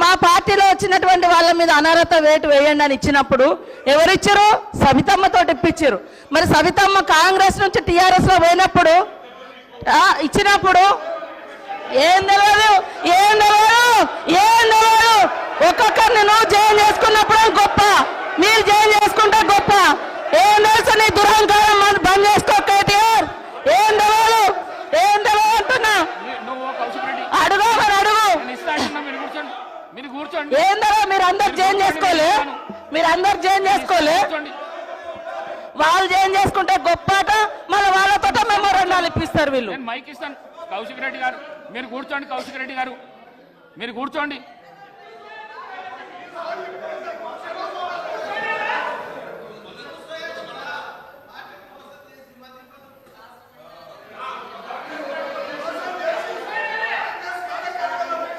మా పార్టీలో వచ్చినటువంటి వాళ్ళ మీద అనర్హత వేటు వేయండి అని ఇచ్చినప్పుడు ఎవరిచ్చారు? సవితమ్మతో ఇప్పించారు. మరి సవితమ్మ కాంగ్రెస్ నుంచి టీఆర్ఎస్ లో పోయినప్పుడు ఇచ్చినప్పుడు ఏం తెలియదు, ఏం తెలియదు, ఏం తెలియదు. ఒక్కొక్కరిని నువ్వు జైలు చేసుకున్నప్పుడు గొప్ప, మీరు జైలు చేసుకుంటే గొప్ప. ఏం తెలుసు నీ దురహంకారం బంద్ చేసుకో కేటీఆర్. ఏం తెలియదు, ఏం తెలియదు అంటున్నా. అడుగు మరి అడుగు. ఏందో మీరు అందరు జైన్ చేసుకోలే, మీరు అందరు జైన్ చేసుకోలే. వాళ్ళు జైన్ చేసుకుంటే గొప్పట, మళ్ళీ వాళ్ళతో మెమోరాండాలు ఇప్పిస్తారు వీళ్ళు. మైక్ ఇస్తాను. కౌశిక్ రెడ్డి గారు మీరు కూర్చోండి. కౌశిక్ రెడ్డి గారు మీరు కూర్చోండి.